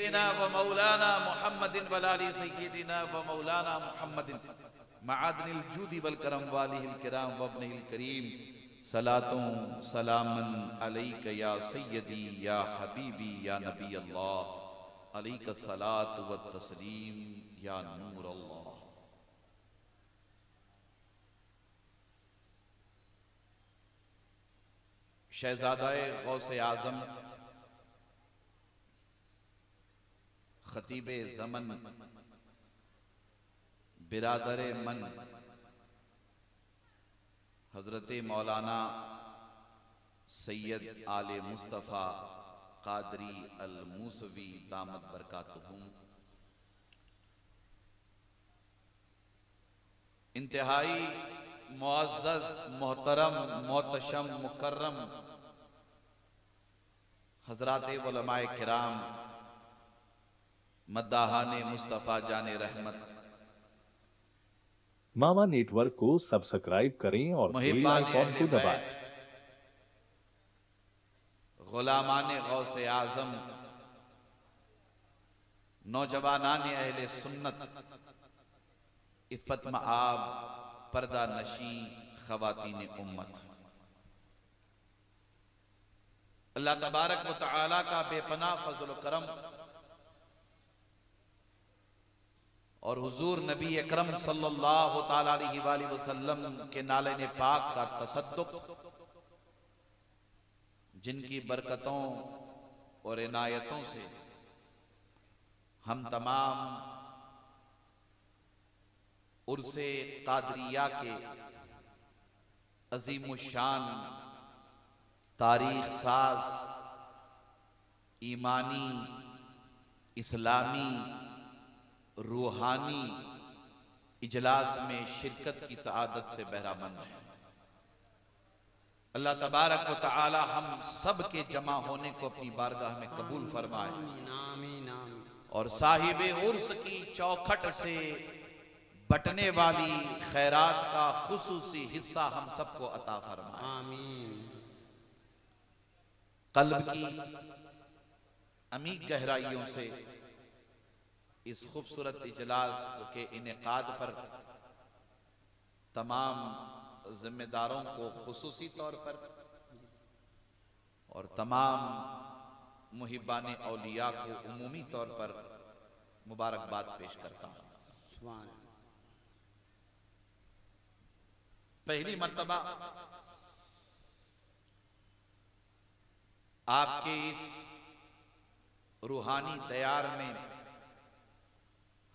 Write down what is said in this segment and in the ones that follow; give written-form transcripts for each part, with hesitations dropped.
सय्यदिना व मौलाना मुहम्मदिन व आलि सय्यदिना व मौलाना मुहम्मदिन मआदनिल जूदी वल करम वालिहिल किराम व इब्निहिल करीम सलातुं सलामन अलैका या सय्यदी या हबीबी या नबी अल्लाह अलैका सलातु व तस्लीम या नूर अल्लाह। शहजादाए गौसे आजम खतीबे ज़मन बिरादरे मन हजरत मौलाना सैयद आले मुस्तफ़ा कादरी अल मूसवी दामत बरकातुहुम इंतहाई मुअज़्ज़ज़ मोहतरम मोहतशम मुकर्रम हजरात उलमाए किराम मद्दाहाने मुस्तफ़ा जाने रहमत मामा नेटवर्क को सब्सक्राइब करें और बेल आइकॉन को दबाएं। गुलामाने गौसे आजम नौजवानाने अहले सुन्नत इफ़्फ़त मआब पर्दा नशी ख़वातीने उम्मत, अल्लाह तबारक व तआला का बेपनाह फज़ल करम और हुजूर नबी अकरम सल्लल्लाहु ताला अलैहि वसल्लम के नाले पाक का तसद्दुक, जिनकी बरकतों और इनायतों से हम तमाम उर्से कादरिया के अजीमुशान तारीख साज ईमानी इस्लामी रूहानी इजलास में शिरकत की सआदत से बहरामंद है। अल्लाह तबारक व तआला हम सब के जमा होने को अपनी बारगाह में कबूल फरमाए और साहिबे उर्स की चौखट से बटने वाली खैरात का खुसूसी हिस्सा हम सबको अता फरमाए। आमीन। कल्ब की अमीक गहराइयों से इस खूबसूरत इजलास के इनेकाद पर तमाम जिम्मेदारों को खुसूसी तौर पर और तमाम मुहिब्बाने औलिया को उमूमी तौर पर मुबारकबाद पेश करता हूँ। पहली मर्तबा आपके इस रूहानी तैयार में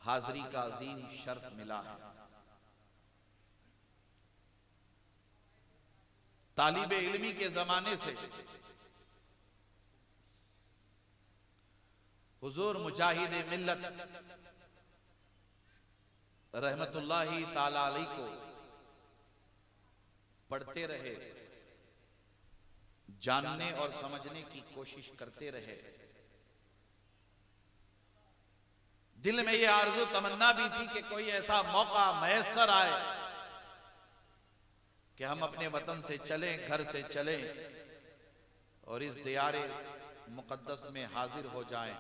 हाजिरी का अजीम शर्फ मिला है। तालिबे इल्मी के जमाने से हुजूर मुजाहिद मिल्लत रहमतुल्लाही ताला अलैह को पढ़ते रहे, जानने और समझने की कोशिश करते रहे। दिल में यह आरज़ू तमन्ना भी थी कि कोई ऐसा मौका मैसर आए कि हम अपने वतन से चलें, घर से चलें और इस दियारे मुकद्दस में हाजिर हो जाएं।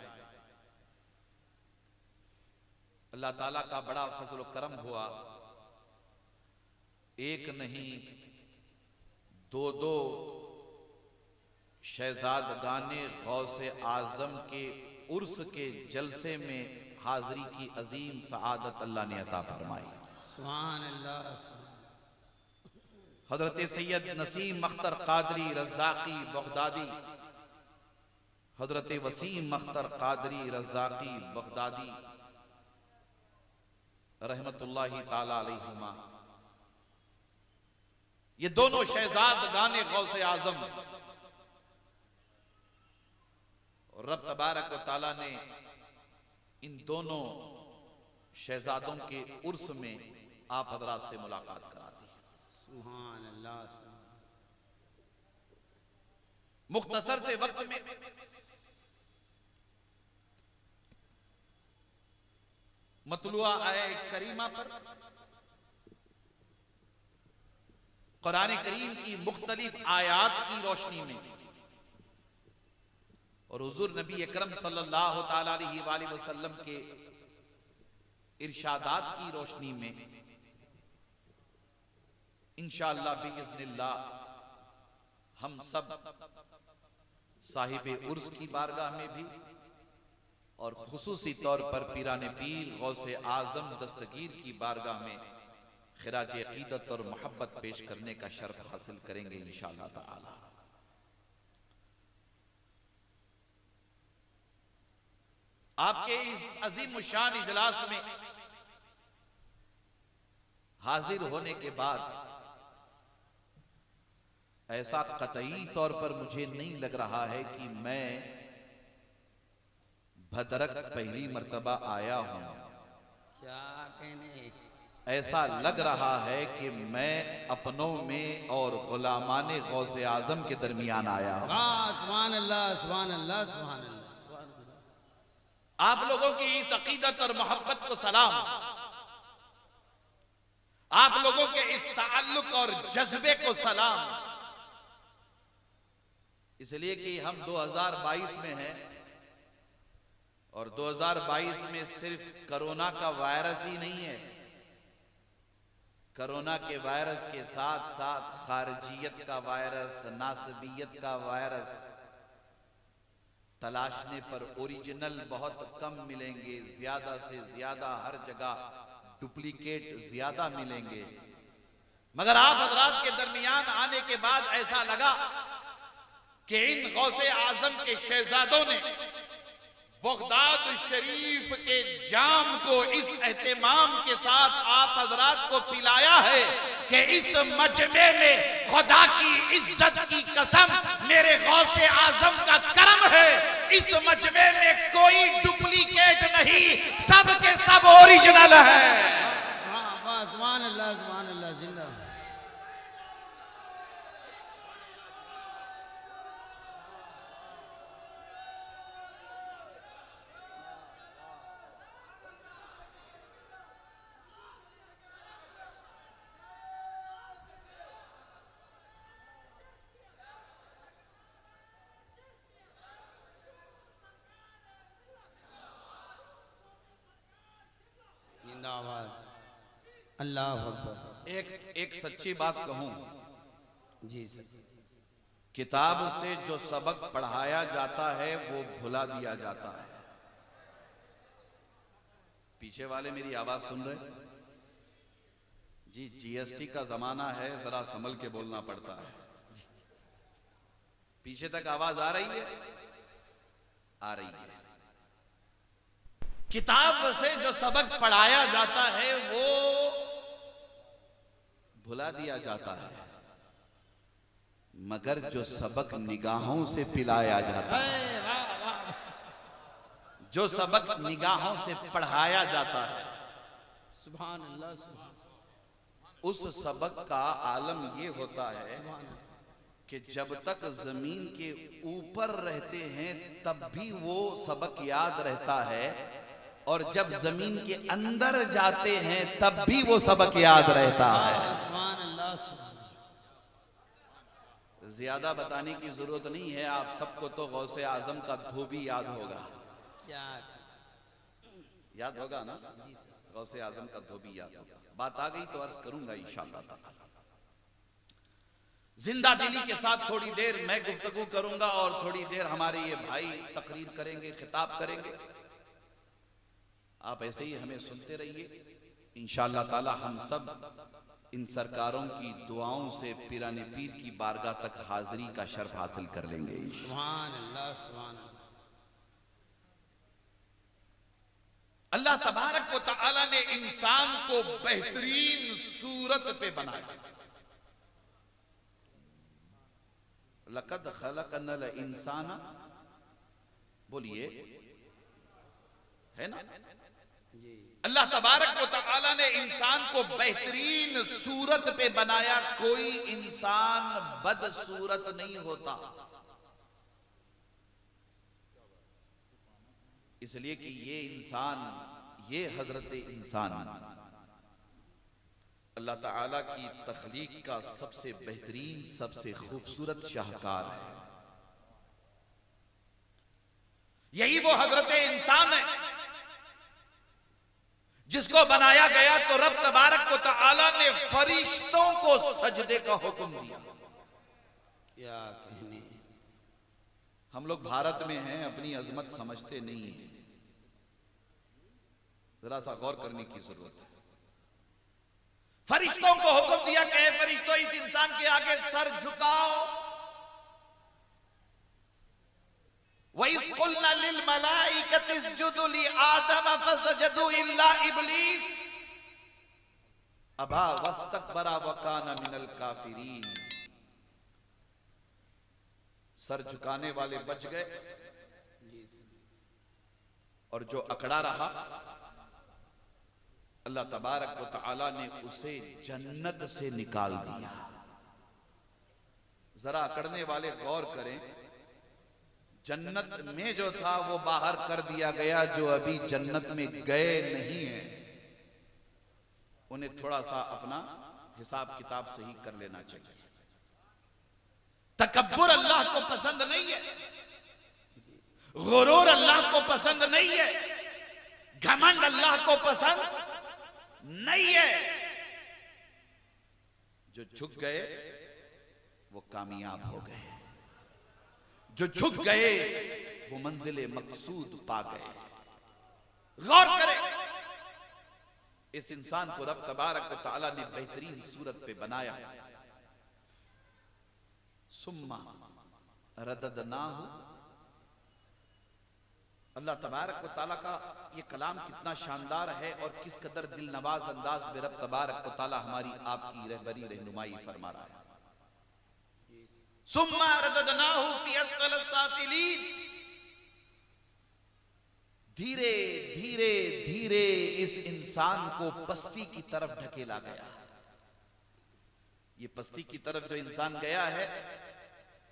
अल्लाह ताला का बड़ा फजल करम हुआ, एक नहीं दो दो शहजादगाने गौसे आजम के उर्स के जलसे में हाजिरी की अजीम सआदत अल्लाह ने अता फरमाई। सुभान अल्लाह। हजरत सैयद नसीम अख्तर कादरी रज़ाकी बगदादी, हजरत वसीम अख्तर कादरी रज़ाकी बगदादी रहमतुल्लाही ताला अलैहिमा, ये दोनों शहजादगाने गौसे आजम और रब तबारक व ताला ने इन दोनों शहजादों के उर्स में आप हजरात से मुलाकात करा दी। सुभान अल्लाह। मुख्तसर से वक्त में मतलुआ आए करीमा पर कुरान करीम की मुख्तलिफ आयात की रोशनी में और हुजूर नबी अकरम सल्लल्लाहु ताला अलैहि वसल्लम के इरशादात की रोशनी में इंशाअल्लाह बिइज़्निल्लाह हम सब साहिबे उर्स की बारगाह में भी और खुसूसी तौर पर पीराने पीर गौसे आजम दस्तगीर की बारगाह में खिराज अकीदत और मोहब्बत पेश करने का शर्फ हासिल करेंगे इंशाअल्लाह ताला। आपके इस अजीम शान इजलास में हाजिर होने के बाद ऐसा कतई तौर पर मुझे नहीं लग रहा है कि मैं भदरक पहली मर्तबा आया हूं। क्या कहने, ऐसा लग रहा है कि मैं अपनों में और गुलामाने गौसे आजम के दरमियान आया हूं। सुभान अल्लाह, सुभान अल्लाह, सुभान अल्लाह। आप लोगों की इस अकीदत और मोहब्बत को सलाम, आप लोगों के इस ताल्लुक और जज्बे को सलाम, इसलिए कि हम 2022 में हैं और 2022 में सिर्फ कोरोना का वायरस ही नहीं है, कोरोना के वायरस के साथ साथ खारजियत का वायरस, नासबियत का वायरस, तलाशने पर ओरिजिनल बहुत कम मिलेंगे, ज्यादा से ज्यादा हर जगह डुप्लीकेट ज्यादा मिलेंगे। मगर आप हजरात के दरमियान आने के बाद ऐसा लगा कि इन गौसे आजम के शहजादों ने बगदाद शरीफ के जाम को इस एहतमाम के साथ आप हजरात को पिलाया है कि इस मजमे में खुदा की इज्जत की कसम मेरे गौसे आजम का करम है, इस मजमे में कोई डुप्लीकेट नहीं, सब के सब ओरिजिनल है। सुभान अल्लाह, सुभान अल्लाह, जिंदा। अल्लाह अकबर। एक सच्ची बात कहूं, जी सर। किताब से जो सबक पढ़ाया जाता है वो भुला दिया जाता है। पीछे वाले मेरी आवाज सुन रहे जी? जीएसटी का जमाना है, जरा संभल के बोलना पड़ता है। पीछे तक आवाज आ रही है? आ रही है। किताब से जो सबक पढ़ाया जाता है वो भुला दिया जाता है, मगर जो सबक निगाहों से पिलाया जाता है, जो सबक निगाहों से पढ़ाया जाता है, सुभान अल्लाह, सुभान, उस सबक का आलम ये होता है कि जब तक जमीन के ऊपर रहते हैं तब भी वो सबक याद रहता है, और जब जमीन के अंदर जाते हैं तब भी वो सबक याद रहता है। सुभान अल्लाह, सुभान। ज्यादा बताने की जरूरत नहीं है, आप सबको तो गौसे आजम का धोबी याद होगा। क्या याद होगा ना? गौसे आजम का धोबी याद होगा। बात आ गई तो अर्ज करूंगा इंशाअल्लाह ताला। जिंदा दिली के साथ थोड़ी देर मैं गुफ्तगू करूंगा और थोड़ी देर हमारे ये भाई तकरीर करेंगे, खिताब करेंगे। आप ऐसे ही हमें सुनते रहिए। इंशाअल्लाह ताला हम सब इन सरकारों की दुआओं से पीराने पीर की बारगाह तक हाजिरी का शर्फ हासिल कर लेंगे। सुभान अल्लाह, सुभान अल्लाह। अल्लाह तबारक व तआला ने इंसान को बेहतरीन सूरत पे बनाया। लक़द खलक़नल इंसाना, बोलिए, है ना? अल्लाह तबारक व तआला ने इंसान को बेहतरीन सूरत पे बनाया। कोई इंसान बदसूरत नहीं होता, इसलिए कि ये इंसान, ये हजरत इंसान अल्लाह ताला की तख्लीक का सबसे बेहतरीन, सबसे खूबसूरत शाहकार है। यही वो हजरत इंसान है जिसको बनाया गया तो रब तबारक व तआला ने फरिश्तों को सजदे का हुक्म दिया। क्या कहने, हम लोग भारत में हैं, अपनी अजमत समझते नहीं हैं, जरा सा गौर करने की जरूरत है। फरिश्तों को हुक्म दिया कि फरिश्तों इस इंसान के आगे सर झुकाओ। वइज़ लिल मलाइकति इसजुदू लि आदम फसजदू इल्ला इब्लीस अबा वस्तकबरा व काना मिनल काफिरीन। सर झुकाने वाले बच गए और जो अकड़ा रहा अल्लाह तबारक व तआला ने उसे जन्नत से निकाल दिया। जरा अकड़ने वाले गौर करें, जन्नत में जो था वो बाहर कर दिया गया। जो अभी जन्नत में गए नहीं हैं उन्हें थोड़ा सा अपना हिसाब किताब सही कर लेना चाहिए। तकब्बुर अल्लाह को पसंद नहीं है, गुरूर अल्लाह को पसंद नहीं है, घमंड अल्लाह को पसंद नहीं है। जो झुक गए वो कामयाब हो गए, जो झुक गए वो मंजिले मकसूद पा गए। गौर करें, इस इंसान को रब तबारक व तआला ने बेहतरीन सूरत पे बनाया। सुम्मा रददनाहु, अल्लाह तबारक व तआला का ये कलाम कितना शानदार है और किस कदर दिल नवाज अंदाज में रब तबारक व तआला हमारी आपकी रहबरी रहनुमाई फरमा रहा है। सुम्मा रददनाहु फी अस्फल साफिलीन, धीरे धीरे धीरे इस इंसान को पस्ती की तरफ ढकेला गया। ये पस्ती की तरफ जो इंसान गया है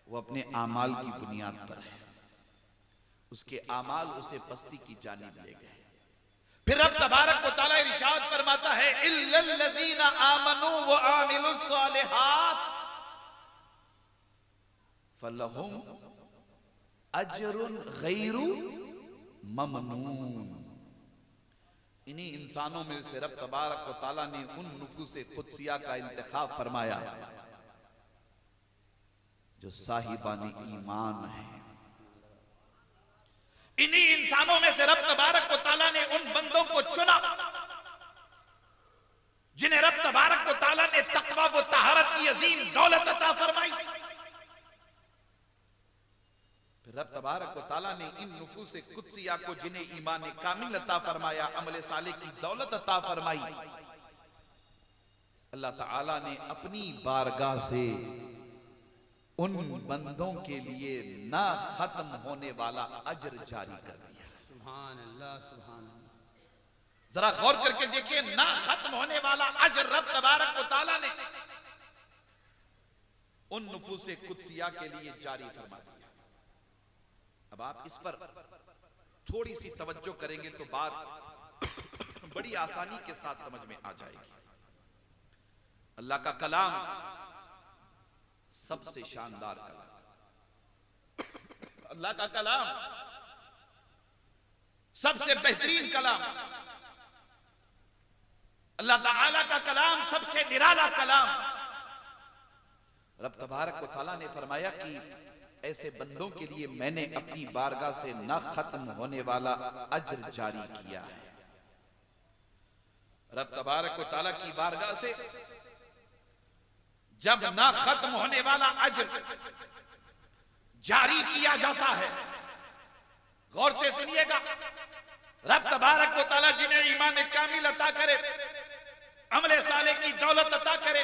वो अपने आमाल की बुनियाद पर है। उसके आमाल उसे पस्ती की जानिब ले गए। फिर रब तबारक व तआला इरशाद फरमाता है इल्लल्लज़ीना आमनू व आमिलुस सालिहात फलहुम अजरुन गैरु ममनून। इन्हीं इंसानों में से रब तबारक व तआला ने उन नुफूसे कुदसिया का इंतखाब फरमाया जो साहिबाने ईमान है। इन्हीं इंसानों में से रब तबारक व तआला ने उन बंदों को चुना जिन्हें रब तबारक व तआला ने तकवा व तहारत की अजीम दौलत अता फरमाई। रब तबारक व तआला ने इन नुफूसे कुदसिया को जिन्हें ईमान कामिल अता फरमाया, अमल साले की दौलत अता फरमाई, अल्लाह ताला ने अपनी बारगाह से उन बंदों के लिए ना खत्म होने वाला अजर जारी कर दिया। सुभान अल्लाह, सुभान अल्लाह। जरा गौर करके देखिए, ना खत्म होने वाला अजर रब तबारक व तआला ने उन नुफूसे कुदसिया के लिए जारी फरमा दिया। अब आप इस पर थोड़ी सी तवज्जो करेंगे तो बात बड़ी आसानी के साथ समझ में आ जाएगी। अल्लाह का कलाम सबसे शानदार कलाम, अल्लाह का कलाम सबसे बेहतरीन कलाम, अल्लाह ताला का कलाम सबसे निराला कलाम। रब तबारक व तआला ने फरमाया कि ऐसे बंदों के लिए मैंने अपनी बारगाह से न खत्म होने वाला अजर जारी किया है। रब तबारक व तआला की बारगाह से जब ना खत्म होने वाला अजर जारी किया जाता है, गौर से सुनिएगा, रब तबारक व तआला जिन्हें ईमान कामिल अता करे, अमले साले की दौलत अता करे,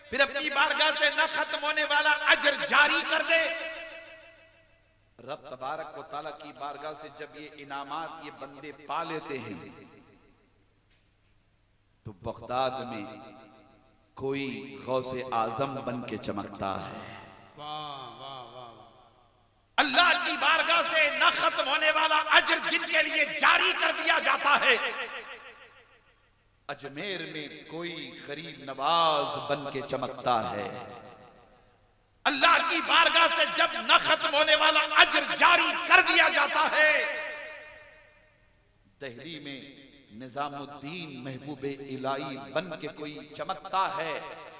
फिर अपनी बारगाह से ना खत्म होने वाला अजर जारी कर दे। रब तबारक व तआला की बारगाह से जब ये इनामात ये बंदे पा लेते हैं तो बगदाद में कोई गौसे आजम बन के चमकता है। वाह वाह वाह। अल्लाह की बारगाह से न खत्म होने वाला अजर जिनके लिए जारी कर दिया जाता है, अजमेर में कोई गरीब नवाज बन के चमकता है। अल्लाह की बारगाह से जब न खत्म होने वाला अजर जारी कर दिया जाता है। दिल्ली में निजामुद्दीन महबूबे इलाही बन के कोई चमकता है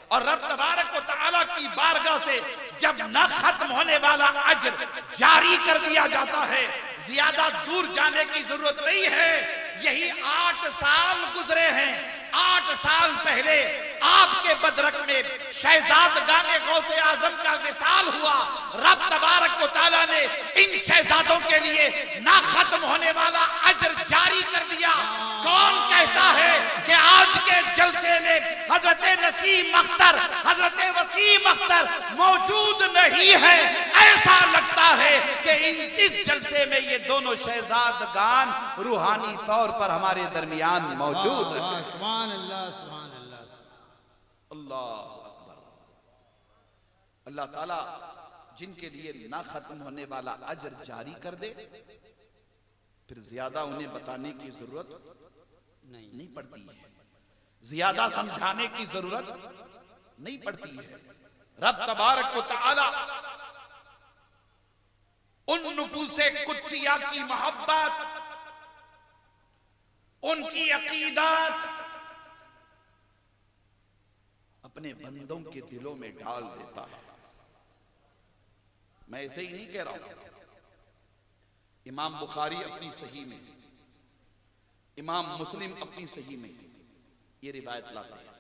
और रब तबारक व तआला की बारगाह से जब न खत्म होने वाला अजर जारी कर दिया जाता है। ज्यादा दूर जाने की जरूरत नहीं है, यही 8 साल गुजरे हैं। 8 साल पहले आपके बदरक में शहजादगाने गौसे आजम का विसाल हुआ। रब तबारक व तआला ने इन शहजादों के लिए ना खत्म होने वाला अजर जारी कर दिया। कौन कहता है कि आज के जलसे में हजरत नसीम अख्तर, हजरत वसीम अख्तर मौजूद नहीं है? ऐसा लगता है कि इस जलसे में ये दोनों शहजादगान रूहानी तौर पर हमारे दरमियान मौजूद हैं। सुभान अल्लाह, सुभान अल्लाह, अल्लाह अकबर। अल्लाह ताला जिनके लिए ना खत्म होने वाला अजर जारी कर दे, फिर ज्यादा उन्हें बताने की जरूरत नहीं पड़ती है, ज्यादा समझाने की जरूरत नहीं पड़ती है। रब तबारक व तआला उन नुफूसे कुद्सिया की मोहब्बत, उनकी अकीदत अपने बंदों के दिलों में डाल देता है। मैं ऐसे ही नहीं कह रहा हूं। इमाम बुखारी अपनी सही में, इमाम मुस्लिम अपनी सही में ये रिवायत लाते हैं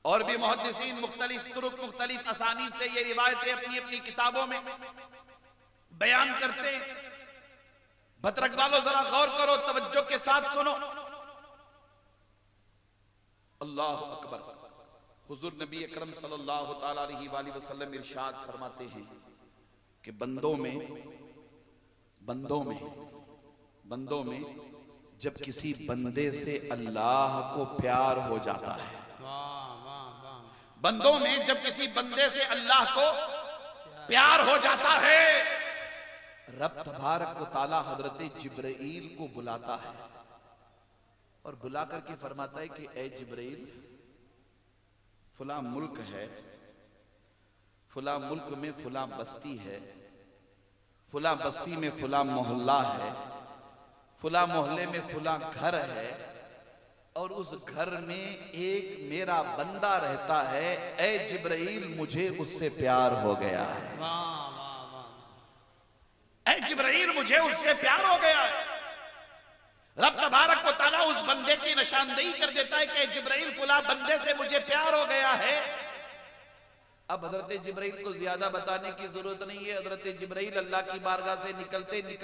और भी मुहद्दिसीन मुख्तलिफ तुरुक मुख्तलिफ असानीद से ये रिवायतें अपनी अपनी किताबों में बयान करते हैं। बतरक वालों जरा गौर करो, तवज्जो के साथ सुनो। अल्लाह अकबर। हुजूर नबी अकरम सल्लल्लाहु तआला अलैहि वसल्लम इरशाद फरमाते हैं कि बंदों में जब किसी बंदे से अल्लाह को प्यार हो जाता है, बंदों में जब किसी बंदे से अल्लाह को प्यार हो जाता है, रब तबारक व तआला हजरत जिब्राइल को बुलाता है और बुला करके फरमाता है कि ए जिब्राइल, फुला मुल्क है, फुला मुल्क में फुला बस्ती है, फुला बस्ती में फुला मोहल्ला है, फुला मोहल्ले में फुला घर है और उस घर में एक मेरा बंदा रहता है। ए जिब्राइल, मुझे उससे प्यार हो गया है। ए जिब्राइल, मुझे उससे प्यार हो गया है। रब तबारक व तआला उस बंदे की निशानदेही कर देता है कि जिब्राइल, फुला बंदे से मुझे प्यार हो गया है। अब हजरत जिब्राइल को ज्यादा बताने की जरूरत नहीं है। हजरत जिब्राइल अल्लाह की बारगाह से निकल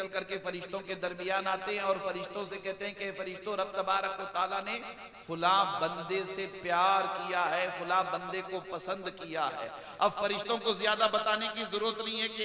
करके फरिश्तों के दरमियान आते हैं और फरिश्तों से कहते हैं कि फरिश्तों, रब तबारक व तआला ने फुला बंदे से प्यार किया है, फुला बंदे को पसंद किया है। अब फरिश्तों को ज्यादा बताने की जरूरत नहीं है कि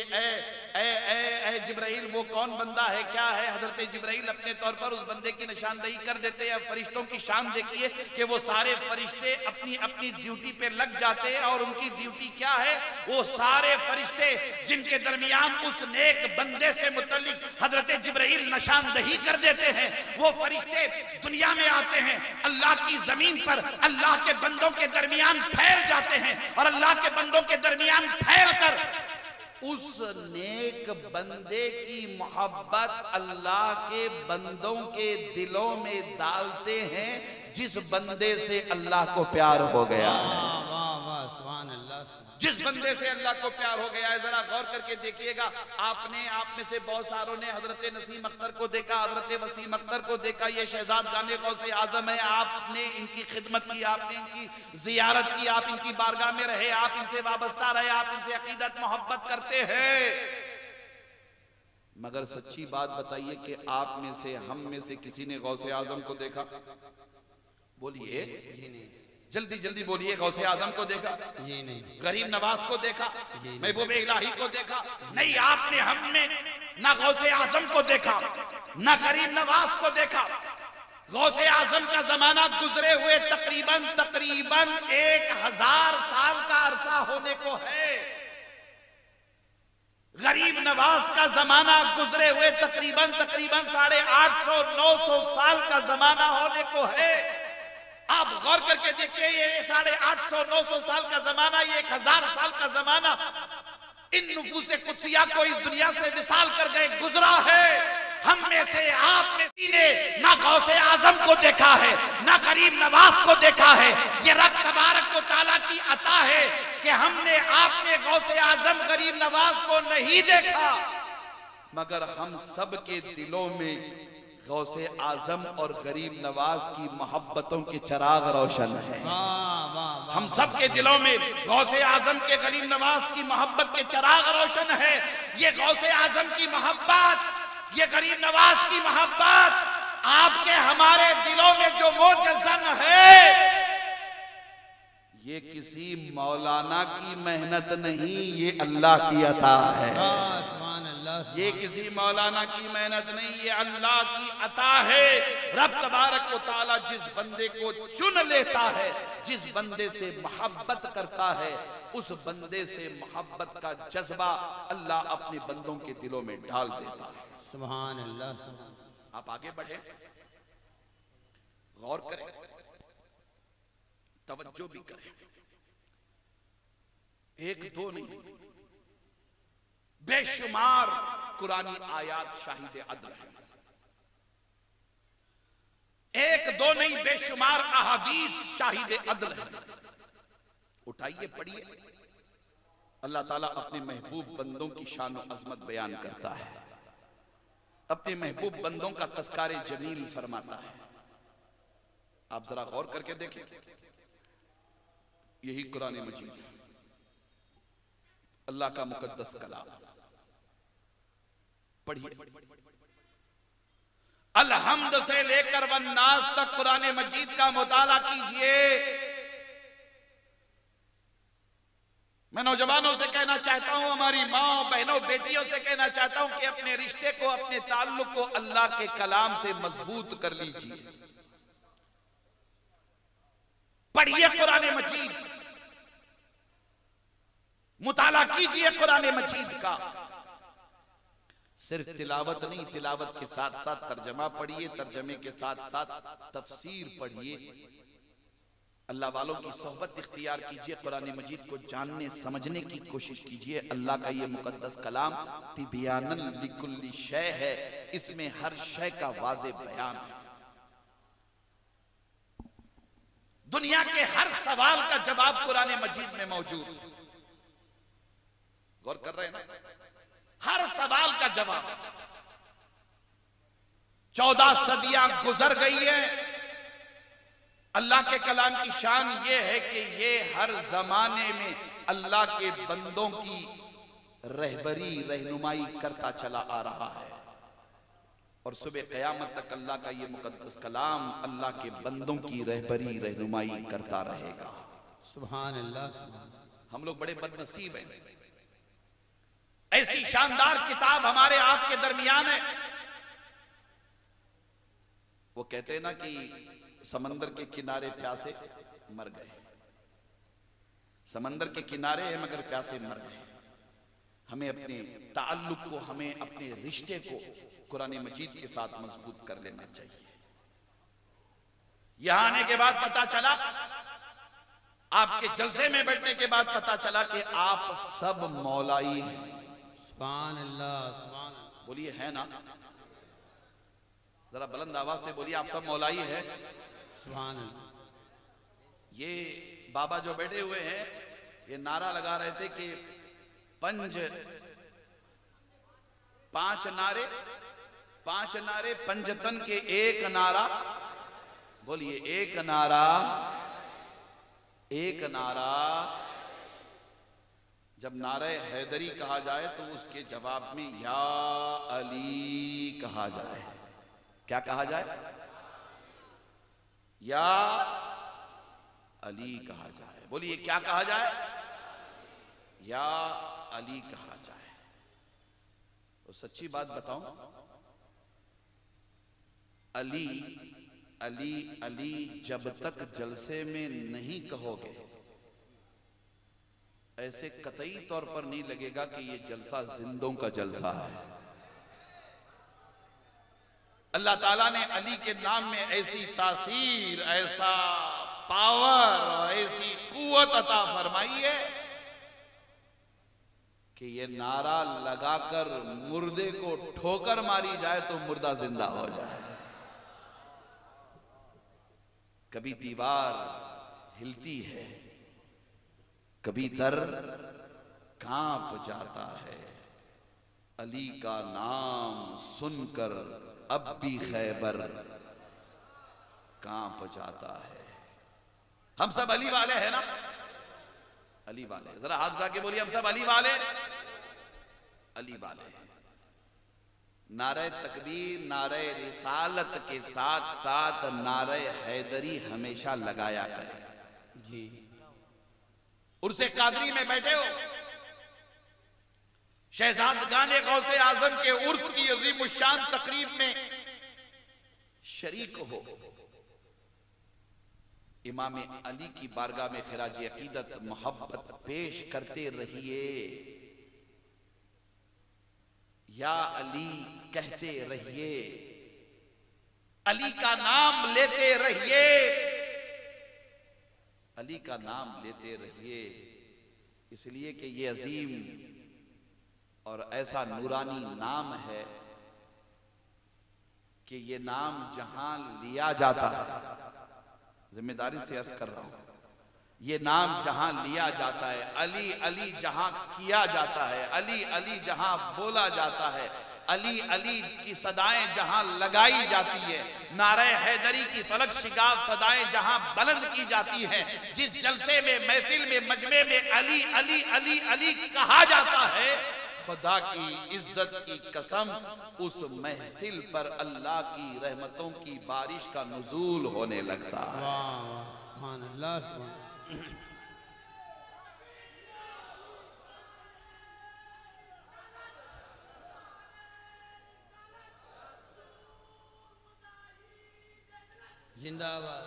ए जिब्राइल, वो कौन बंदा है, क्या है। हजरत जिब्राइल अपने तौर पर उस बंदे की निशानदेही कर देते हैं। फरिश्तों की शान देखिए कि वो सारे फरिश्ते अपनी अपनी ड्यूटी पे लग जाते हैं और उनकी ड्यूटी क्या है, वो सारे फरिश्ते जिनके दरमियान उस नेक बंदे से मुतल्लिक हजरत जिब्राइल निशानदेही कर देते हैं, वो फरिश्ते दुनिया में आते हैं, अल्लाह की जमीन पर अल्लाह के बंदों के दरमियान फैल जाते हैं और अल्लाह के बंदों के दरमियान फैल कर उस नेक बंदे की मोहब्बत अल्लाह के बंदों के दिलों में डालते हैं जिस बंदे से अल्लाह को प्यार हो गया है। जिस बंदे से अल्लाह को प्यार हो गया है, जरा गौर करके देखिएगा। आपने आप में से बहुत सारों ने हजरत नसीम अख्तर को देखा, हजरत वसीम अख्तर को देखा। ये शहजाद गाने गौसे आजम है। आपने इनकी खिदमत की, आपने इनकी जियारत की, आप इनकी बारगाह में रहे, आप इनसे वाबस्ता रहे, आप इनसे अकीदत मोहब्बत करते हैं। मगर सच्ची बात बताइए कि आप में से, हम में से किसी ने गौसे आजम को देखा? बोलिए, जल्दी जल्दी बोलिए। गौसे आजम को देखा? जी नहीं। गरीब नवाज को देखा? महबूबे इलाही को देखा? नहीं। आपने, हमने ना गौसे आजम को देखा, ना गरीब नवाज को देखा। गौसे आजम का जमाना गुजरे हुए तकरीबन 1000 साल का अरसा होने को है। गरीब नवाज का जमाना गुजरे हुए तकरीबन 850-900 साल का जमाना होने को है। आप गौर करके देखिए, ये 850-900 साल का जमाना, ये 1000 साल का जमाना इन नुफूसे कुदसिया को इस दुनिया से विसाल कर गए गुजरा है। हम में से आप में ने ना गौसे आजम को देखा है, ना गरीब नवाज को देखा है। ये रब तबारक व तआला की अता है कि हमने आपने गौसे आजम गरीब नवाज को नहीं देखा, मगर हम सब के दिलों में गौसे आजम और गरीब नवाज की मोहब्बतों के चिराग रोशन है। हम सब के दिलों में गौसे आजम के गरीब नवाज की मोहब्बत के चिराग रोशन है। ये गौसे आजम की मोहब्बत, ये गरीब नवाज की मोहब्बत आपके हमारे दिलों में जो मोजज़न है, ये किसी मौलाना की मेहनत नहीं, ये अल्लाह की अता है। ये किसी मौलाना की मेहनत नहीं, ये अल्लाह की अता है। रब तबारक व तआला जिस बंदे को चुन लेता है, जिस बंदे से मोहब्बत करता है, उस बंदे से मोहब्बत का जज्बा अल्लाह अपने बंदों के दिलों में डाल देता है। सुभान अल्लाह। आप आगे बढ़े, गौर करें, तवज्जो भी करें। एक दो नहीं, बेशुमार कुरानी आयात शाहिद अदल है। एक दो नहीं, बेशुमार अहादीस शाहिद अदल है। उठाइए, पढ़िए। अल्लाह ताला अपने महबूब बंदों की शान और अजमत बयान करता है, अपने महबूब बंदों का तस्कारे जमील फरमाता है। आप जरा गौर करके देखें, यही कुरान मजीद अल्लाह का मुकद्दस कलाम। पढ़िए, अलहम्द से लेकर वन्नास तक कुरान मजीद का मुताला कीजिए। मैं नौजवानों से कहना चाहता हूं, हमारी माओ बहनों बेटियों से कहना चाहता हूं कि अपने रिश्ते को, अपने ताल्लुक को अल्लाह के कलाम से मजबूत कर लीजिए। पढ़िए कुरान मजीद, मुताला कीजिए कुरान मजीद का। सिर्फ तिलावत नहीं, तिलावत के साथ साथ तर्जमा पढ़िए, तर्जमे के साथ साथ तफसीर पढ़िए। अल्लाह वालों की सोहबत इख्तियार कीजिए, कुरान मजीद को जानने समझने की कोशिश कीजिए। अल्लाह का ये मुकद्दस कलाम तिबियानन लिकुल्ली शय है, इसमें हर शय का वाज़े बयान है। दुनिया के हर सवाल का जवाब कुरान मजीद में मौजूद। गौर कर रहे हैं ना? हर सवाल का जवाब। 14 सदियां गुजर गई है। अल्लाह के कलाम की शान ये है कि ये हर जमाने में अल्लाह के बंदों की रहबरी रहनुमाई करता चला आ रहा है, और सुबह क़यामत तक अल्लाह का ये मुकद्दस कलाम अल्लाह के बंदों की रहबरी रहनुमाई करता रहेगा। सुभान अल्लाह। हम लोग बड़े बदनसीब हैं, ऐसी शानदार किताब हमारे आपके दरमियान है। वो कहते हैं ना कि समंदर के किनारे प्यासे मर गए, समंदर के किनारे हैं मगर प्यासे मर गए। हमें अपने ताल्लुक को, हमें अपने रिश्ते को कुरान मजीद के साथ मजबूत कर लेना चाहिए। यहां आने के बाद पता चला, आपके जलसे में बैठने के बाद पता चला कि आप सब मौलाई हैं। सुभान अल्लाह, सुभान अल्लाह। बोलिए है ना, जरा बुलंद आवाज से बोलिए, आप सब मौलाई है। सुभान अल्लाह। ये बाबा जो बैठे हुए हैं, ये नारा लगा रहे थे कि पांच नारे पंजतन के एक नारा। बोलिए, एक नारा, एक नारा। जब नारे हैदरी कहा जाए तो उसके जवाब में या अली कहा जाए। क्या कहा जाए? या अली कहा जाए। बोलिए, क्या कहा जाए? या अली कहा जाए। तो सच्ची बात बताऊं, अली अली अली जब तक जलसे में नहीं कहोगे, ऐसे कतई तौर पर नहीं लगेगा कि ये जलसा जिंदों का जलसा है। अल्लाह ताला ने अली के नाम में ऐसी तासीर, ऐसा पावर और ऐसी कुव्वत अता फरमाई है कि ये नारा लगाकर मुर्दे को ठोकर मारी जाए तो मुर्दा जिंदा हो जाए। कभी दीवार हिलती है, कभी दर कांप जाता है, अली का नाम सुनकर अब भी खैबर कांप जाता है। हम सब अली वाले हैं ना? अली वाले, जरा हाथ उठा के बोलिए, हम सब अली वाले, अली वाले हैं। नारे तकबीर, नारे रिसालत के साथ साथ नारे हैदरी हमेशा लगाया करें जी। उर्से कादरी में बैठे हो, शहजादगाने गौसे आजम के उर्स की अजीम शान तकरीब में शरीक हो, इमाम अली की बारगाह में खिराज अकीदत मोहब्बत पेश करते रहिए, या अली कहते रहिए, अली का नाम लेते रहिए, अली का नाम लेते रहिए। इसलिए कि ये अजीम और ऐसा नूरानी नाम है कि ये नाम जहां लिया जाता है, जिम्मेदारी से अर्ज कर रहा हूं, ये नाम जहां लिया जाता है, अली अली जहां किया जाता है, अली अली जहां बोला जाता है, अली अली की सदाएं जहां लगाई जाती है, नारे हैदरी की फलक शिगाफ सदाएं जहां बुलंद की जाती हैं, जिस जलसे में, महफिल में, मजमे में अली अली अली अली कहा जाता है, खुदा की इज्जत की कसम उस महफिल पर अल्लाह की रहमतों की बारिश का नुज़ूल होने लगता है। सुभान अल्लाह, सुभान। जिंदाबाद,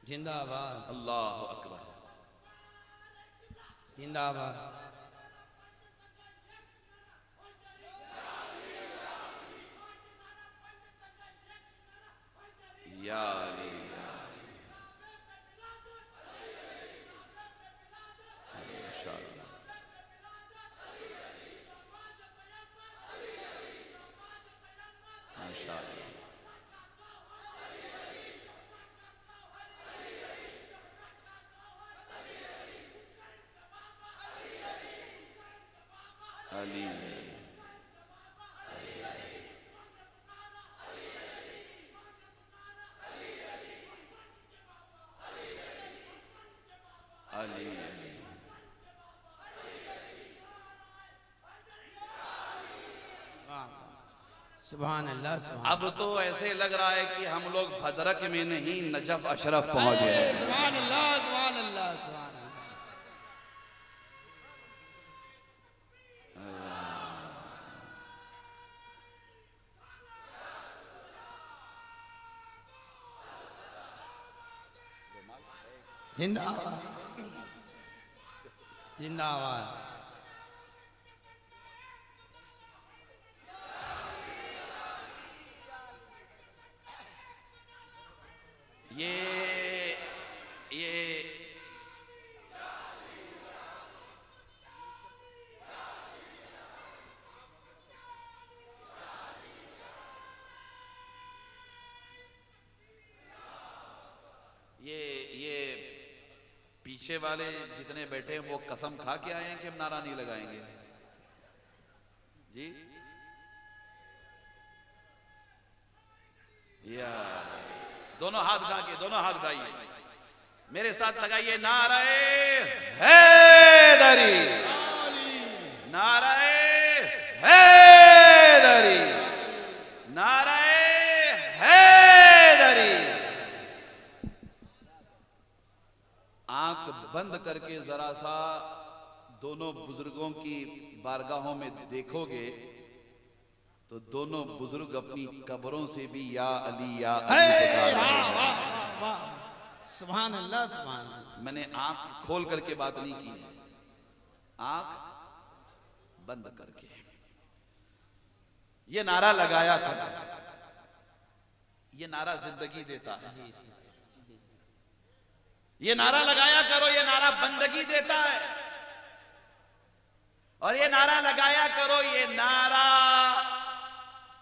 जिंदाबाद, अल्लाह अकबर, जिंदाबाद। या अली माशाअल्लाह, माशाअल्लाह, अली अली सुभान अल्लाह, सुभान। अब तो ऐसे लग रहा है कि हम लोग भद्रक में नहीं नजफ अशरफ पहुंच गए। सुभान अल्लाह, सुभान अल्लाह, सुभान अल्लाह। जिंदाबाद, जिंदाबाद। ये पीछे वाले जितने बैठे हैं वो कसम खा के आए हैं कि हम नारा नहीं लगाएंगे जी। या दोनों हाथ गा के, दोनों हाथ गाइए, मेरे साथ लगाइए, नारे हैदरी, नारे हैदरी, नारे हैदरी। आंख बंद करके जरा सा दोनों बुजुर्गों की बारगाहों में देखोगे तो दोनों बुजुर्ग अपनी कब्रों से भी या अली या अली पुकार रहे हैं। सुभान अल्लाह, सुभान अल्लाह। मैंने आंख खोल करके बात नहीं की है, आंख बंद करके ये नारा लगाया था, ये नारा जिंदगी देता है। जी जी जी। ये नारा लगाया करो, ये नारा बंदगी देता है। और ये नारा लगाया करो, ये नारा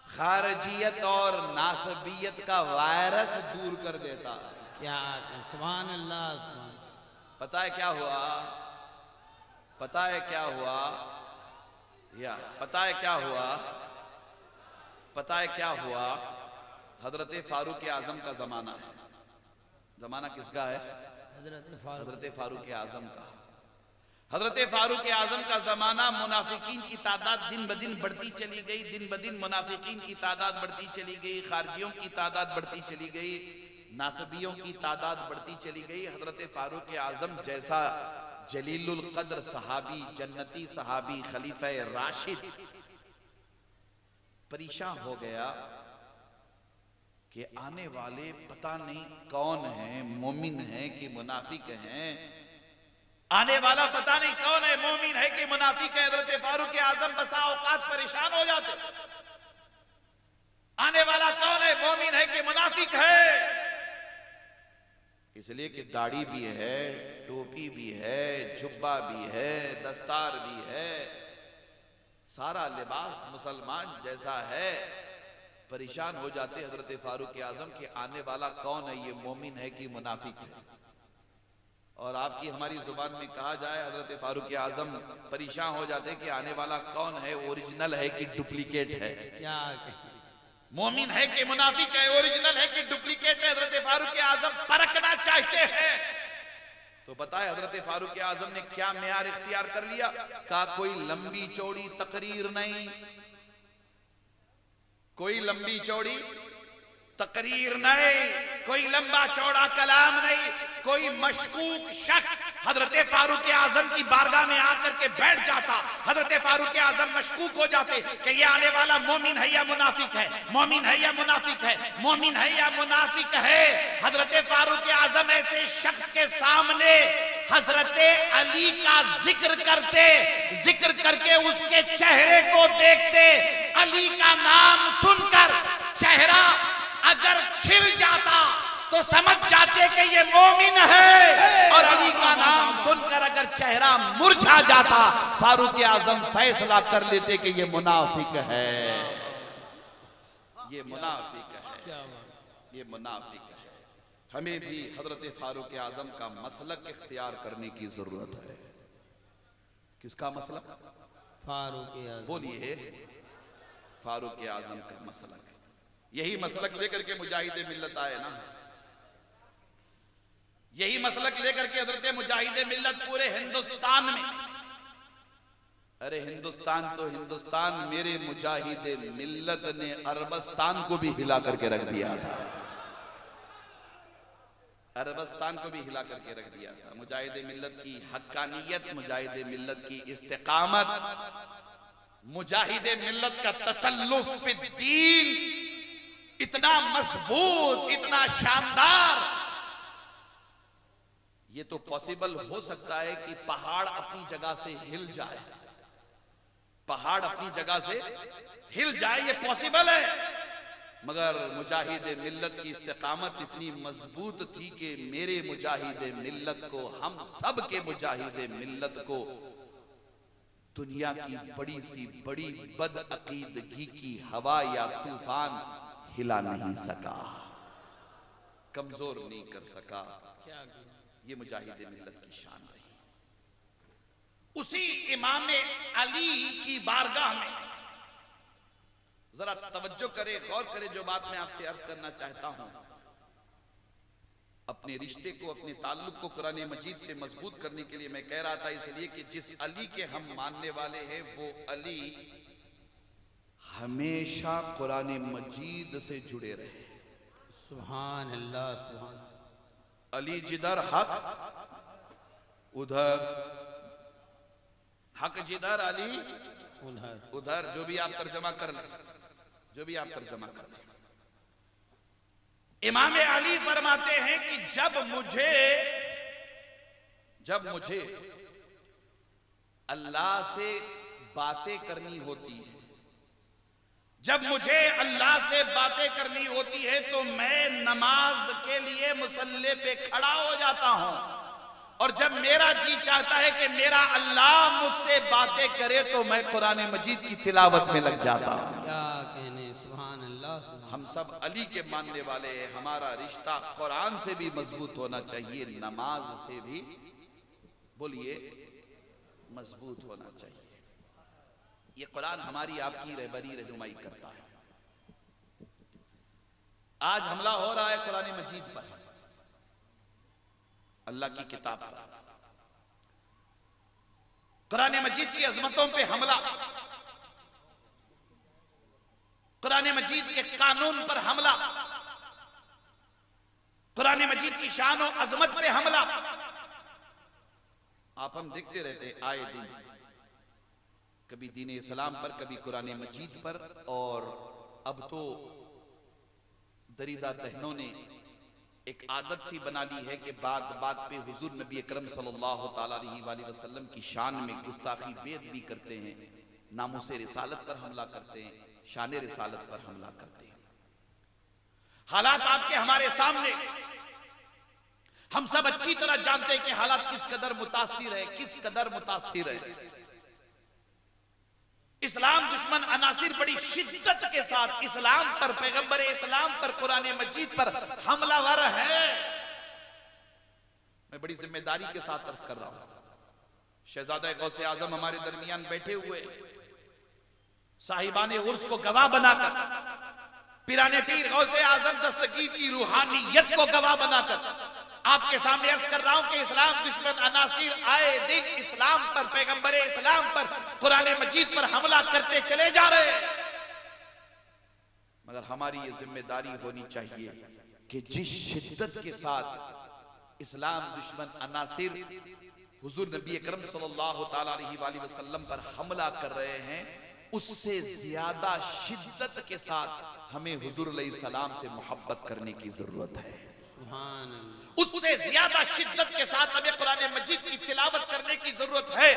खारजियत और नासबियत का वायरस दूर कर देता है। क्या सुभान अल्लाह सुभान। पता है क्या हुआ? पता है क्या हुआ? या पता है क्या हुआ? पता है क्या हुआ? हजरत फारूक आजम का जमाना है। जमाना किसका है? हजरत फारूक आजम का। हजरत फारूक आजम का जमाना। मुनाफिकीन की तादाद दिन ब दिन बढ़ती चली गई, दिन ब दिन मुनाफिकीन की तादाद बढ़ती चली गई, खारजियों की तादाद बढ़ती चली गई, नासबियों की तादाद बढ़ती चली गई। हजरत फारूक आजम जैसा जलीलुल कद्र सहाबी, जन्नती सहाबी, खलीफा राशिद परेशान हो गया कि आने वाले पता नहीं कौन है, मोमिन है कि मुनाफिक हैं। आने वाला पता नहीं कौन है, मोमिन है कि मुनाफिक है। हजरत फारूक आजम बसा औकात परेशान हो जाते। आने वाला कौन है, मोमिन है कि मुनाफिक है। इसलिए कि दाढ़ी भी है, टोपी भी है, जुब्बा भी है, दस्तार भी है, सारा लिबास मुसलमान जैसा है। परेशान हो जाते हजरत फारूक आजम कि आने वाला कौन है, ये मोमिन है कि मुनाफिक है। और आपकी हमारी जुबान में कहा जाए, हजरत फारूक आजम परेशान हो जाते कि आने वाला कौन है, ओरिजिनल है कि डुप्लीकेट है। क्या मोमिन है कि मुनाफिक है, ओरिजिनल है कि डुप्लीकेट है। हजरत फारूक आजम परखना चाहते हैं। तो बताए हजरत फारूक आजम ने क्या मेयार इख्तियार कर लिया? कहा कोई लंबी चौड़ी तकरीर नहीं, कोई लंबी चौड़ी तकरीर नहीं, कोई लंबा चौड़ा कलाम नहीं। कोई मशकूक शख्स हजरत फारूक आजम की बारगाह में आकर के बैठ जाता, हजरत फारूक आजम मशकूक हो जाते कि ये आने वाला मोमिन है या मुनाफिक है, मोमिन है या मुनाफिक है, मोमिन है या मुनाफिक है। हजरत फारूक आजम ऐसे शख्स के सामने हजरत अली का जिक्र करते, जिक्र करके उसके चेहरे को देखते। अली का नाम सुनकर चेहरा अगर खिल जाता तो समझ जाते कि ये मोमिन है, और अली का नाम सुनकर अगर चेहरा मुरझा जाता, फारूक आजम फैसला कर लेते कि ये मुनाफिक है, ये मुनाफिक है, ये मुनाफिक है। हमें भी हजरत फारूक आजम का मसलक इख्तियार करने की जरूरत है। किसका मसलक? फारूक आजम। बोलिए, फारूक आजम का मसलक। यही मसलक लेकर के मुजाहिद मिल्लत आए ना, यही मसलक लेकर के हजरत मुजाहिद मिल्लत पूरे हिंदुस्तान में। अरे हिंदुस्तान तो हिंदुस्तान, मेरे मुजाहिद मिल्लत ने अरबस्तान को भी हिला करके रख दिया था। अरबस्तान को भी हिला करके रख दिया था। मुजाहिद मिल्लत की हक्कानियत, मुजाहिद मिल्लत की इस्तिकामत, मुजाहिद मिल्लत का तसल्लुफ फिद्दीन इतना मजबूत, इतना शानदार। ये तो पॉसिबल हो सकता है कि पहाड़ अपनी जगह से हिल जाए, पहाड़ अपनी जगह से हिल जाए, ये पॉसिबल है। मगर मुजाहिद मिल्लत की इस्तिकामत इतनी मजबूत थी कि मेरे मुजाहिद मिल्लत को, हम सब के मुजाहिद मिल्लत को दुनिया की बड़ी सी बड़ी बदअकीदगी की हवा या तूफान हिला नहीं सका, कमजोर नहीं कर सका। ये मुजाहिद मिल्लत की शान रही। उसी इमाम अली की बारगाह में जरा तवज्जो करे, गौर करे, जो बात मैं आपसे अर्ज करना चाहता हूं। अपने रिश्ते को, अपने ताल्लुक को कुरान मजीद से मजबूत करने के लिए मैं कह रहा था, इसलिए कि जिस अली के हम मानने वाले हैं वो अली हमेशा कुरान मजीद से जुड़े रहे। सुभान अल्लाह सुभान। अली जिधर हक उधर, हक जिधर अली उधर उधर। जो भी आप तर्जमा कर लें, जो भी आप तर्जमा कर लें। इमाम अली फरमाते हैं कि जब मुझे अल्लाह से बातें करनी होती है, जब मुझे अल्लाह से बातें करनी होती है तो मैं नमाज के लिए मुसल्ले पे खड़ा हो जाता हूं, और जब मेरा जी चाहता है कि मेरा अल्लाह मुझसे बातें करे तो मैं कुरान मजीद की तिलावत में लग जाता हूं। क्या कहने, सुभान अल्लाह, सुभान। हम सब अली के मानने वाले हैं, हमारा रिश्ता कुरान से भी मजबूत होना चाहिए, नमाज से भी, बोलिए, मजबूत होना चाहिए। ये कुरान हमारी आपकी रहबरी रहनुमाई करता है। आज हमला हो रहा है कुरान मजीद पर, अल्लाह की किताब पर, कुरान मजीद की अजमतों पे हमला, कुरान मजीद के कानून पर हमला, कुरान मजीद की शान और अजमत पे हमला। आप हम देखते रहते आए दिन, कभी दीन इस्लाम पर, कभी कुरान मजीद पर, और अब तो दरीदा दहनों ने एक आदत सी बना ली है कि बात बात पे हुजूर नबी अकरम सल्लल्लाहु ताला अलैहि वसल्लम की शान में गुस्ताखी बेअदबी करते हैं, नामुसे रिसालत पर हमला करते हैं, शान रिसालत पर हमला करते हैं। हालात आपके हमारे सामने, हम सब अच्छी तरह जानते हैं कि हालात किस कदर मुतासिर है, किस कदर मुतासिर है। इस्लाम दुश्मन अनासिर बड़ी शिद्दत के साथ इस्लाम पर, पैगंबर इस्लाम पर, कुरान मजीद पर हमलावर है। मैं बड़ी जिम्मेदारी के साथ अर्ज कर रहा हूं। शहजादा गौसे आजम हमारे दरमियान बैठे हुए, साहिबाने उर्स को गवाह बनाकर, पिराने पीर गौसे आजम दस्तगीर की रूहानियत को गवाह बनाकर आपके सामने अर्ज कर रहा हूं कि इस्लाम दुश्मन अनासिर आए दिन इस्लाम पर, पैगंबर इस्लाम पर, कुरान मजीद पर हमला करते चले जा रहे हैं। मगर हमारी ये जिम्मेदारी होनी चाहिए कि जिस शिद्दत के साथ इस्लाम दुश्मन अनासिर हुजूर नबी अकरम सल्लल्लाहु ताला अलैहि वसल्लम पर हमला कर रहे हैं, उससे ज्यादा शिद्दत के साथ हमें हुजूर अलैहिस्सलाम से मोहब्बत करने की जरूरत है। सुभान अल्लाह। उससे ज्यादा शिद्दत के साथ हमें कुरान मजीद की तिलावत करने की जरूरत है।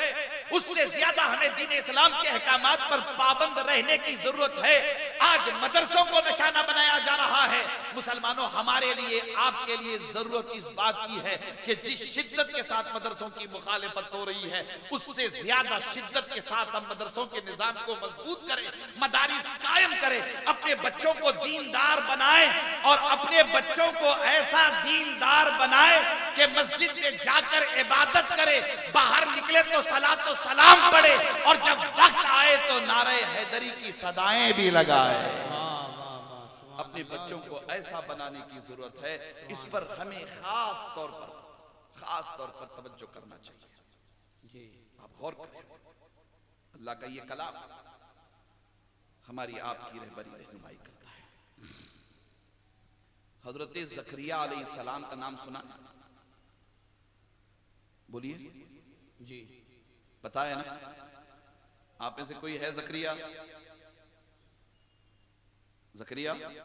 उससे ज्यादा हमें दीन इस्लाम के अहकामात पर पाबंद रहने की जरूरत है। आज मदरसों को निशाना बनाया जा रहा है। मुसलमानों, हमारे लिए, आपके लिए जरूरत इस बात की है कि जिस शिद्दत के साथ मदरसों की मुखालिफत हो रही है, उससे ज्यादा शिद्दत के साथ हम मदरसों के निजाम को मजबूत करें, मदारिस कायम करें, अपने बच्चों को दीनदार बनाएं और अपने बच्चों को ऐसा दीनदार बनाए कि मस्जिद में जाकर इबादत करे, बाहर निकले तो सलात तो सलाम पढ़े, और जब वक्त आए तो नारे हैदरी की सदाएं भी लगाए। अपने बच्चों को ऐसा बनाने की जरूरत है। इस पर हमें खास तौर पर तवज्जो करना चाहिए। जी, आप गौर करें, अल्लाह का ये कलाम हमारी आपकी रहबरी रहनुमाई करता है। हजरत ज़करिया अलैहिस्सलाम का नाम सुना? बोलिए जी। पता है ना? आप में से कोई है ज़करिया? ज़करिया